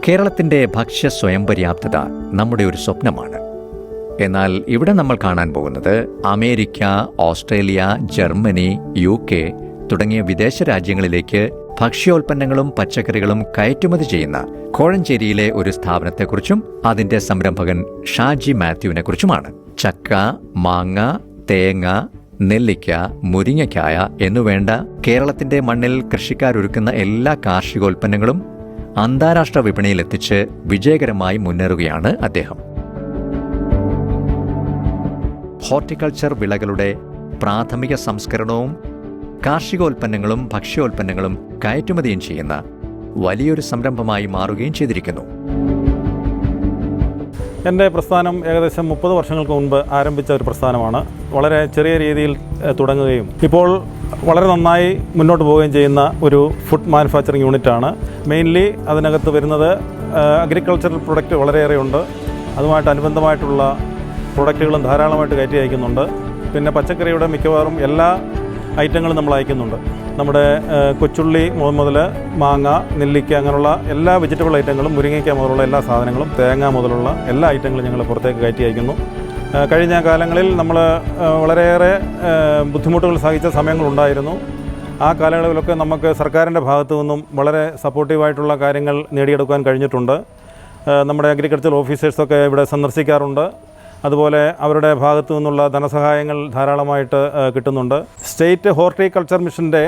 കേരളത്തിൻ്റെ ഭക്ഷ്യ സ്വയം പര്യാപ്തത നമ്മുടെ ഒരു സ്വപ്നമാണ്. എന്നാൽ ഇവിടെ നമ്മൾ കാണാൻ പോകുന്നത് അമേരിക്ക, ഓസ്ട്രേലിയ, ജർമ്മനി, UK തുടങ്ങിയ വിദേശ രാജ്യങ്ങളിലേക്ക് ഭക്ഷ്യോൽപ്പന്നങ്ങളും പച്ചക്കറികളും കയറ്റുമതി ചെയ്യുന്ന കോഴഞ്ചേരിയിലെ ഒരു സ്ഥാപനത്തെക്കുറിച്ചും അതിന്റെ സംരംഭകൻ ഷാജി മാത്യുവിനെ കുറിച്ചുമാണ്. ചക്ക, മാങ്ങ, തേങ്ങ, നെല്ലിക്ക, മുരിങ്ങക്കായ എന്നുവേണ്ട കേരളത്തിന്റെ മണ്ണിൽ കൃഷിക്കാരൊരുക്കുന്ന എല്ലാ കാർഷികോൽപ്പന്നങ്ങളും അന്താരാഷ്ട്ര വിപണിയിലെത്തിച്ച് വിജയകരമായി മുന്നേറുകയാണ് അദ്ദേഹം. ഹോർട്ടിക്കൾച്ചർ വിളകളുടെ പ്രാഥമിക സംസ്കരണവും കാർഷികോൽപ്പന്നങ്ങളും ഭക്ഷ്യോൽപ്പന്നങ്ങളും കയറ്റുമതിയും ചെയ്യുന്ന വലിയൊരു സംരംഭമായി മാറുകയും ചെയ്തിരിക്കുന്നു. എൻ്റെ പ്രസ്ഥാനം ഏകദേശം 30 വർഷങ്ങൾക്ക് മുൻപ് ആരംഭിച്ച ഒരു പ്രസ്ഥാനമാണ്. വളരെ ചെറിയ രീതിയിൽ തുടങ്ങുകയും ഇപ്പോൾ വളരെ നന്നായി മുന്നോട്ട് പോവുകയും ചെയ്യുന്ന ഒരു ഫുഡ് മാനുഫാക്ചറിങ് യൂണിറ്റാണ്. മെയിൻലി അതിനകത്ത് വരുന്നത് അഗ്രികൾച്ചറൽ പ്രൊഡക്റ്റ് വളരെയേറെ ഉണ്ട്. അതുമായിട്ട് അനുബന്ധമായിട്ടുള്ള പ്രൊഡക്റ്റുകളും ധാരാളമായിട്ട് കയറ്റി അയക്കുന്നുണ്ട്. പിന്നെ പച്ചക്കറിയുടെ മിക്കവാറും എല്ലാ ഐറ്റങ്ങളും നമ്മൾ അയക്കുന്നുണ്ട്. നമ്മുടെ കൊച്ചുള്ളി മുതൽ മാങ്ങ, നെല്ലിക്ക അങ്ങനെയുള്ള എല്ലാ വെജിറ്റബിൾ ഐറ്റങ്ങളും, മുരിങ്ങയ്ക്ക മുതലുള്ള എല്ലാ സാധനങ്ങളും, തേങ്ങ മുതലുള്ള എല്ലാ ഐറ്റങ്ങളും ഞങ്ങൾ പുറത്തേക്ക് കയറ്റി അയക്കുന്നു. കഴിഞ്ഞ കാലങ്ങളിൽ നമ്മൾ വളരെയേറെ ബുദ്ധിമുട്ടുകൾ സഹിച്ച സമയങ്ങളുണ്ടായിരുന്നു. ആ കാലയളവിലൊക്കെ നമുക്ക് സർക്കാരിൻ്റെ ഭാഗത്തു നിന്നും വളരെ സപ്പോർട്ടീവായിട്ടുള്ള കാര്യങ്ങൾ നേടിയെടുക്കാൻ കഴിഞ്ഞിട്ടുണ്ട്. നമ്മുടെ അഗ്രികൾച്ചർ ഓഫീസേഴ്സൊക്കെ ഇവിടെ സന്ദർശിക്കാറുണ്ട്. അതുപോലെ അവരുടെ ഭാഗത്തു നിന്നുള്ള ധനസഹായങ്ങൾ ധാരാളമായിട്ട് കിട്ടുന്നുണ്ട്. സ്റ്റേറ്റ് ഹോർട്ടിക്കൾച്ചർ മിഷൻ്റെ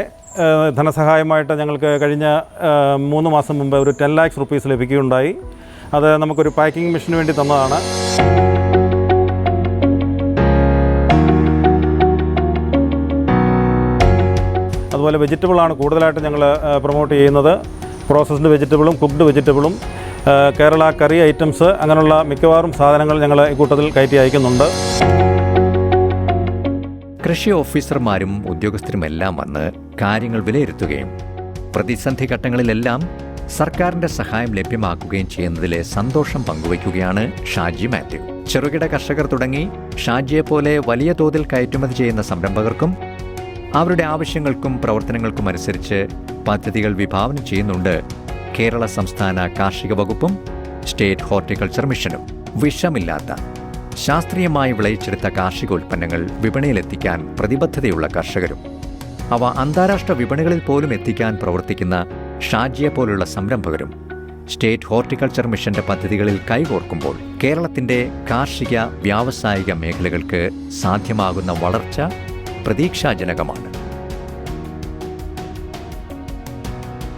ധനസഹായമായിട്ട് ഞങ്ങൾക്ക് കഴിഞ്ഞ 3 മാസം മുമ്പ് ഒരു 10 lakhs rupees ലഭിക്കുകയുണ്ടായി. അത് നമുക്കൊരു പാക്കിംഗ് മെഷീന് വേണ്ടി തന്നതാണ്. അതുപോലെ വെജിറ്റബിളാണ് കൂടുതലായിട്ട് ഞങ്ങൾ പ്രൊമോട്ട് ചെയ്യുന്നത്. പ്രോസസ്ഡ് വെജിറ്റബിളും കുക്ക്ഡ് വെജിറ്റബിളും കേരള കറി ഐറ്റംസ് അങ്ങനെയുള്ള മിക്കവാറും സാധനങ്ങൾ ഞങ്ങൾ ഈ കൂട്ടത്തിൽ കയറ്റി അയക്കുന്നുണ്ട്. കൃഷി ഓഫീസർമാരും ഉദ്യോഗസ്ഥരുമെല്ലാം വന്ന് കാര്യങ്ങൾ വിലയിരുത്തുകയും പ്രതിസന്ധി ഘട്ടങ്ങളിലെല്ലാം സർക്കാരിന്റെ സഹായം ലഭ്യമാക്കുകയും ചെയ്യുന്നതിലെ സന്തോഷം പങ്കുവയ്ക്കുകയാണ് ഷാജി മാത്യു. ചെറുകിട കർഷകർ തുടങ്ങി ഷാജിയെപ്പോലെ വലിയ തോതിൽ കയറ്റുമതി ചെയ്യുന്ന സംരംഭകർക്കും അവരുടെ ആവശ്യങ്ങൾക്കും പ്രവർത്തനങ്ങൾക്കും അനുസരിച്ച് പദ്ധതികൾ വിഭാവന ചെയ്യുന്നുണ്ട് കേരള സംസ്ഥാന കാർഷിക വകുപ്പും സ്റ്റേറ്റ് ഹോർട്ടിക്കൾച്ചർ മിഷനും. വിഷമില്ലാത്ത ശാസ്ത്രീയമായി വിളയിച്ചെടുത്ത കാർഷികോൽപ്പന്നങ്ങൾ വിപണിയിലെത്തിക്കാൻ പ്രതിബദ്ധതയുള്ള കർഷകരും അവ അന്താരാഷ്ട്ര വിപണികളിൽ പോലും എത്തിക്കാൻ പ്രവർത്തിക്കുന്ന ഷാജിയെപ്പോലുള്ള സംരംഭകരും സ്റ്റേറ്റ് ഹോർട്ടിക്കൾച്ചർ മിഷന്റെ പദ്ധതികളിൽ കൈകോർക്കുമ്പോൾ കേരളത്തിന്റെ കാർഷിക വ്യാവസായിക മേഖലകൾക്ക് സാധ്യമാകുന്ന വളർച്ച പ്രതീക്ഷാജനകമാണ്.